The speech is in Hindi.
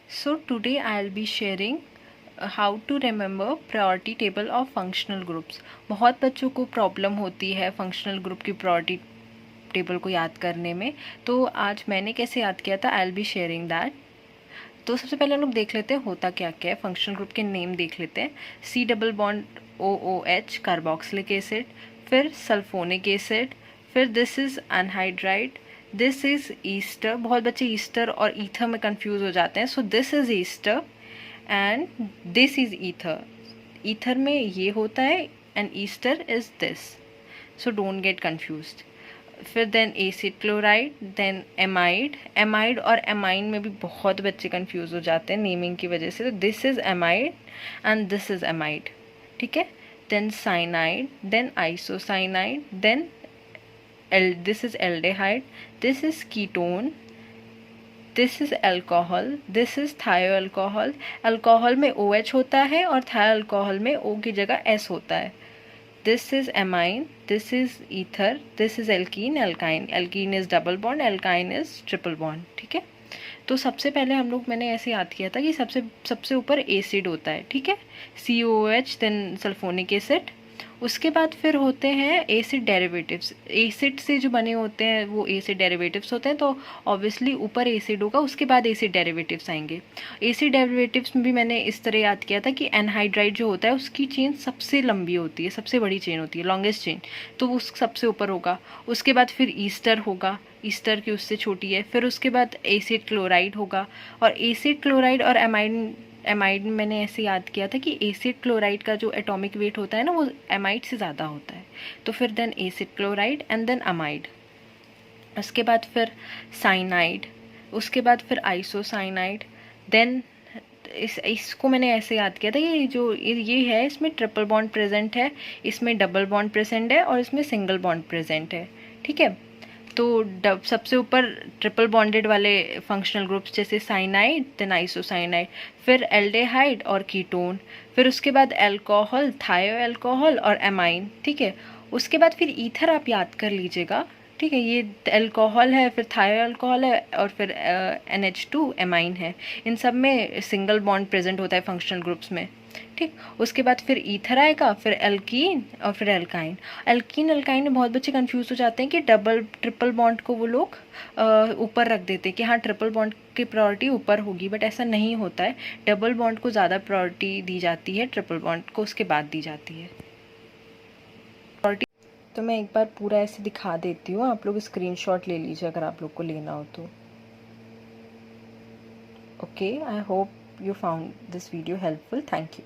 So today I'll be sharing how to remember priority table of functional groups. बहुत बच्चों को प्रॉब्लम होती है फंक्शनल ग्रुप की प्रायोरिटी टेबल को याद करने में, तो आज मैंने कैसे याद किया था, I will be sharing that. तो सबसे पहले हम लोग देख लेते हैं होता क्या क्या है। फंक्शनल ग्रुप के नेम देख लेते हैं। C double bond OOH carboxylic acid, फिर सल्फोनिक एसिड, फिर this is anhydride, this is ester. बहुत बच्चे ईस्टर और ईथर में कंफ्यूज हो जाते हैं। So this is ester and this is ether. Ether में ये होता है and ester is this, so don't get confused. फिर then acid chloride, then amide. Amide और एमाइन में भी बहुत बच्चे कंफ्यूज हो जाते हैं नेमिंग की वजह से। तो this is amide and this is amide, ठीक है। Then cyanide, then isocyanide, then this is aldehyde, this is ketone, this is alcohol, this is thioalcohol। Alcohol में OH होता है और thialcohol में O की जगह S होता है। This is amine, this is ether, this is alkene, alkyne। alkene is double bond, alkyne is triple bond, ठीक है। तो सबसे पहले हम लोग, मैंने ऐसे याद किया था कि सबसे ऊपर एसिड होता है, ठीक है, COOH, देन सल्फोनिक एसिड। उसके बाद फिर होते हैं एसिड डेरिवेटिव्स। एसिड से जो बने होते हैं वो एसिड डेरिवेटिव्स होते हैं, तो ऑब्वियसली ऊपर एसिड होगा, उसके बाद एसिड डेरिवेटिव्स आएंगे। एसिड डेरिवेटिव्स में भी मैंने इस तरह याद किया था कि एनहाइड्राइड जो होता है उसकी चेन सबसे लंबी होती है, सबसे बड़ी चेन होती है, लॉन्गेस्ट चेन, तो वो सबसे ऊपर होगा। उसके बाद फिर ईस्टर होगा, ईस्टर की उससे छोटी है। फिर उसके बाद एसिड क्लोराइड होगा, और एसिड क्लोराइड और एमाइड में मैंने ऐसे याद किया था कि एसिड क्लोराइड का जो एटॉमिक वेट होता है ना, वो एमाइड से ज़्यादा होता है। तो फिर then acid chloride and then amide. उसके बाद फिर साइनाइड, उसके बाद फिर आइसोसाइनाइड। देन इसको मैंने ऐसे याद किया था कि जो ये है, इसमें ट्रिपल बॉन्ड प्रेजेंट है, इसमें डबल बॉन्ड प्रेजेंट है और इसमें सिंगल बॉन्ड प्रेजेंट है, ठीक है। तो सबसे ऊपर ट्रिपल बॉन्डेड वाले फंक्शनल ग्रुप्स जैसे साइनाइड, देन आइसोसाइनाइड, फिर एल्डेहाइड और कीटोन, फिर उसके बाद अल्कोहल, थायो अल्कोहल और एमाइन, ठीक है। उसके बाद फिर ईथर आप याद कर लीजिएगा, ठीक है। ये अल्कोहल है, फिर थायो अल्कोहल है और फिर NH2 एमाइन है। इन सब में सिंगल बॉन्ड प्रेजेंट होता है फंक्शनल ग्रुप्स में, ठीक। उसके बाद फिर ईथर आएगा, फिर एल्कीन और फिर एल्काइन। एल्कीन अल्काइन में बहुत बच्चे कंफ्यूज हो जाते हैं कि डबल ट्रिपल बॉन्ड को वो लोग ऊपर रख देते हैं कि हाँ ट्रिपल बॉन्ड की प्रायोरिटी ऊपर होगी, बट ऐसा नहीं होता है। डबल बॉन्ड को ज़्यादा प्रायोरिटी दी जाती है, ट्रिपल बॉन्ड को उसके बाद दी जाती है। तो मैं एक बार पूरा ऐसे दिखा देती हूँ, आप लोग स्क्रीनशॉट ले लीजिए अगर आप लोग को लेना हो तो। Okay, I hope you found this video helpful. Thank you.